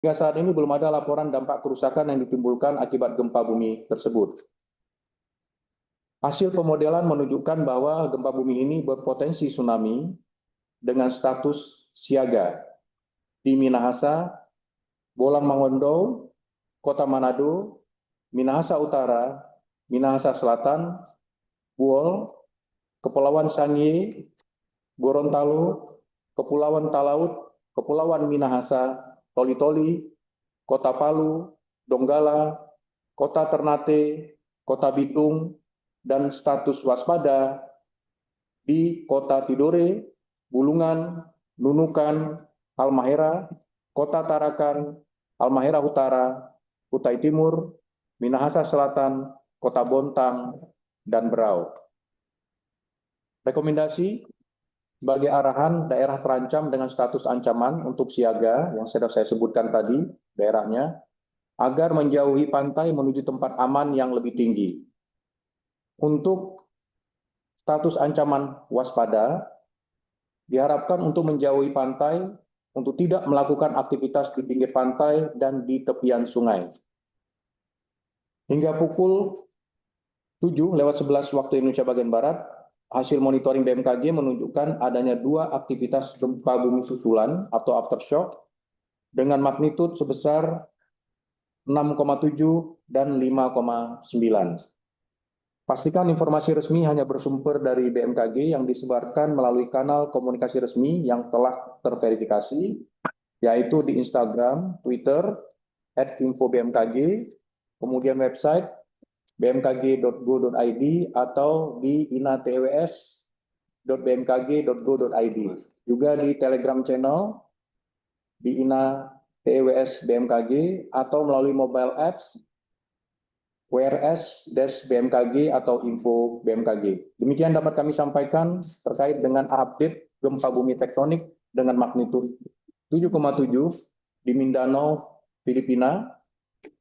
Hingga saat ini belum ada laporan dampak kerusakan yang ditimbulkan akibat gempa bumi tersebut. Hasil pemodelan menunjukkan bahwa gempa bumi ini berpotensi tsunami dengan status siaga di Minahasa, Bolang Mongondo, Kota Manado, Minahasa Utara, Minahasa Selatan, Buol, Kepulauan Sangihe, Gorontalo, Kepulauan Talaut, Kepulauan Minahasa, Toli-Toli, Kota Palu, Donggala, Kota Ternate, Kota Bitung, dan status waspada di Kota Tidore, Bulungan, Nunukan, Halmahera, Kota Tarakan, Halmahera Utara, Kutai Timur, Minahasa Selatan, Kota Bontang, dan Berau. Rekomendasi sebagai arahan daerah terancam dengan status ancaman untuk siaga yang sudah saya sebutkan tadi daerahnya, agar menjauhi pantai menuju tempat aman yang lebih tinggi. Untuk status ancaman waspada, diharapkan untuk menjauhi pantai, untuk tidak melakukan aktivitas di pinggir pantai dan di tepian sungai. Hingga pukul 7:11 waktu Indonesia bagian Barat, hasil monitoring BMKG menunjukkan adanya 2 aktivitas gempa bumi susulan atau aftershock dengan magnitud sebesar 6,7 dan 5,9. Pastikan informasi resmi hanya bersumber dari BMKG yang disebarkan melalui kanal komunikasi resmi yang telah terverifikasi, yaitu di Instagram, Twitter, @info-bmkg, kemudian website bmkg.go.id atau di inatws.bmkg.go.id. Juga di Telegram channel di INA-TWS BMKG atau melalui mobile apps WRS-BMKG atau Info BMKG. Demikian dapat kami sampaikan terkait dengan update gempa bumi tektonik dengan magnitud 7,7 di Mindanao, Filipina,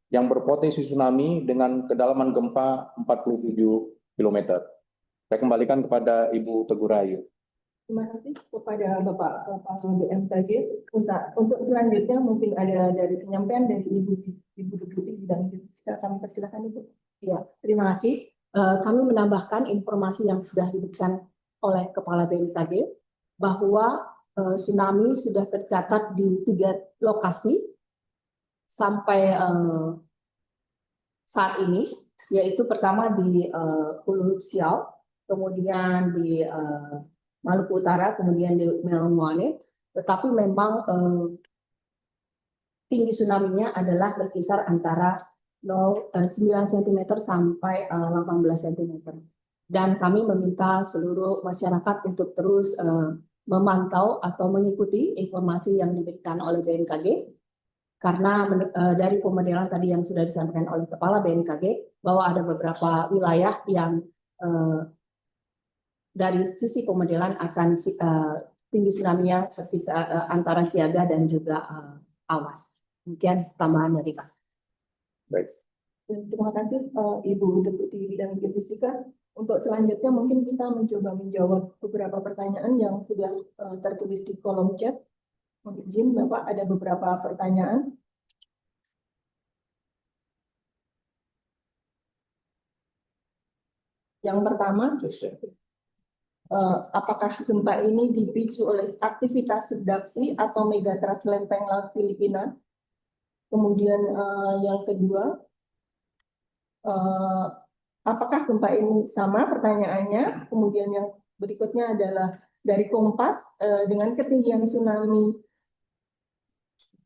yang berpotensi tsunami dengan kedalaman gempa 47 km. Saya kembalikan kepada Ibu Teguh Rahayu. Terima kasih kepada Bapak Kepala BMKG. Untuk selanjutnya mungkin ada dari penyampaian dari Ibu Deputi Bidang Geofisika. Kami persilakan Ibu. Ya, terima kasih. Kami menambahkan informasi yang sudah diberikan oleh Kepala BMKG bahwa tsunami sudah tercatat di 3 lokasi sampai saat ini, yaitu pertama di Hulu Siau, kemudian di Maluku Utara, kemudian di Melanwane, tetapi memang tinggi tsunami-nya adalah berkisar antara 9 cm sampai 18 cm. Dan kami meminta seluruh masyarakat untuk terus memantau atau mengikuti informasi yang diberikan oleh BMKG, karena dari pemodelan tadi yang sudah disampaikan oleh Kepala BMKG, bahwa ada beberapa wilayah yang dari sisi pemodelan akan tinggi tsunami-nya antara siaga dan juga awas. Demikian tambahan dari Pak. Baik. Terima kasih Ibu Deputi Bidang Geofisika. Untuk selanjutnya mungkin kita mencoba menjawab beberapa pertanyaan yang sudah tertulis di kolom chat. Mohon izin Bapak, ada beberapa pertanyaan. Yang pertama, apakah gempa ini dipicu oleh aktivitas subduksi atau megatrust lempeng laut Filipina? Kemudian yang kedua, apakah gempa ini sama? Pertanyaannya. Kemudian yang berikutnya adalah dari Kompas, dengan ketinggian tsunami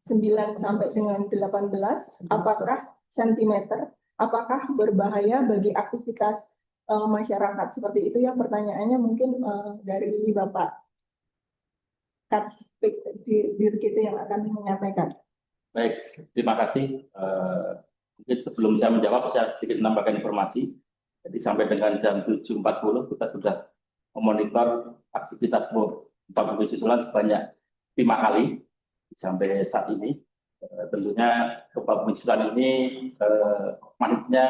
9 sampai dengan 18, apakah sentimeter? Apakah berbahaya bagi aktivitas masyarakat? Seperti itu ya pertanyaannya, mungkin dari Bapak Dirkito yang akan menyampaikan. Baik, terima kasih. Mungkin sebelum saya menjawab, saya sedikit menambahkan informasi. Jadi sampai dengan jam 7.40 kita sudah memonitor aktivitas gempa bumi susulan sebanyak 5 kali sampai saat ini. Tentunya gempa bumi susulan ini magnitudenya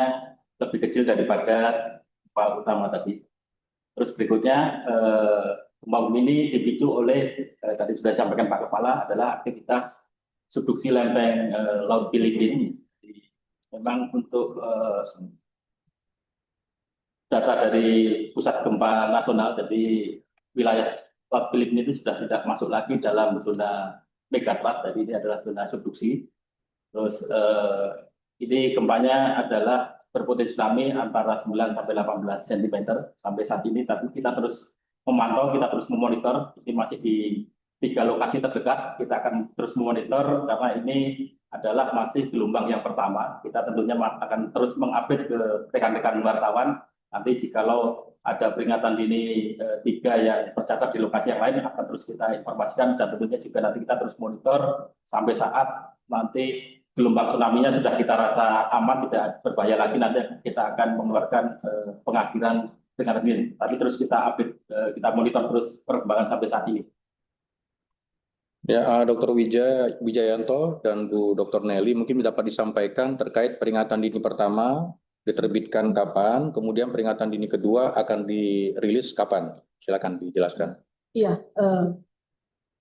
lebih kecil daripada gempa utama tadi. Terus berikutnya gempa bumi ini dipicu oleh tadi sudah disampaikan Pak Kepala adalah aktivitas subduksi lempeng Laut Filipina. Jadi, memang untuk data dari pusat gempa nasional, jadi wilayah Laut Filipina itu sudah tidak masuk lagi dalam zona megatrust, jadi ini adalah zona subduksi. Terus ini gempanya adalah berpotensi tsunami antara 9 sampai 18 cm sampai saat ini, tapi kita terus memantau, kita terus memonitor. Ini masih di 3 lokasi terdekat, kita akan terus memonitor karena ini adalah masih gelombang yang pertama. Kita tentunya akan terus mengupdate ke rekan-rekan wartawan. Nanti jikalau ada peringatan dini 3 yang tercatat di lokasi yang lain akan terus kita informasikan, dan tentunya juga nanti kita terus monitor sampai saat nanti gelombang tsunami-nya sudah kita rasa aman, tidak berbahaya lagi, nanti kita akan mengeluarkan pengakhiran peringatan dini. Tapi terus kita update, kita monitor terus perkembangan sampai saat ini. Ya, Dr. Wijayanto dan Bu Dr. Nelly mungkin dapat disampaikan terkait peringatan dini pertama diterbitkan kapan, kemudian peringatan dini kedua akan dirilis kapan? Silakan dijelaskan. Iya,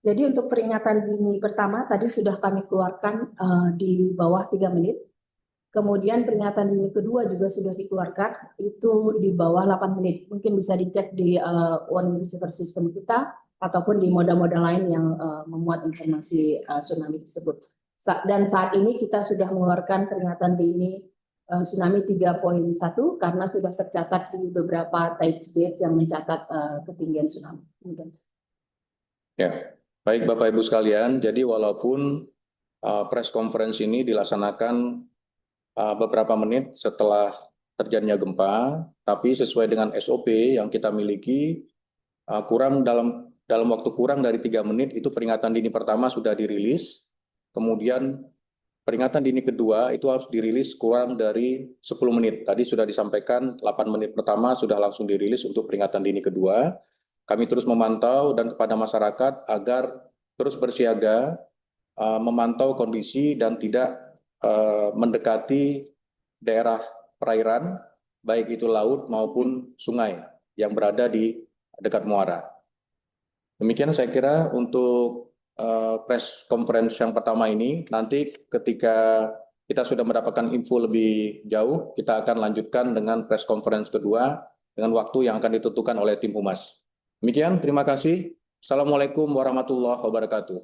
jadi untuk peringatan dini pertama tadi sudah kami keluarkan di bawah 3 menit. Kemudian peringatan dini kedua juga sudah dikeluarkan, itu di bawah 8 menit. Mungkin bisa dicek di warning receiver system kita ataupun di moda-moda lain yang memuat informasi tsunami tersebut. Dan saat ini kita sudah mengeluarkan peringatan dini tsunami 3.1 karena sudah tercatat di beberapa tide gauge yang mencatat ketinggian tsunami. Ya, baik Bapak Ibu sekalian, jadi walaupun press conference ini dilaksanakan beberapa menit setelah terjadinya gempa, tapi sesuai dengan SOP yang kita miliki, dalam waktu kurang dari 3 menit itu peringatan dini pertama sudah dirilis, kemudian peringatan dini kedua itu harus dirilis kurang dari 10 menit. Tadi sudah disampaikan 8 menit pertama sudah langsung dirilis untuk peringatan dini kedua. Kami terus memantau dan kepada masyarakat agar terus bersiaga, memantau kondisi dan tidak mendekati daerah perairan, baik itu laut maupun sungai yang berada di dekat muara. Demikian saya kira untuk press conference yang pertama ini. Nanti ketika kita sudah mendapatkan info lebih jauh, kita akan lanjutkan dengan press conference kedua dengan waktu yang akan ditentukan oleh tim Humas. Demikian, terima kasih. Assalamualaikum warahmatullahi wabarakatuh.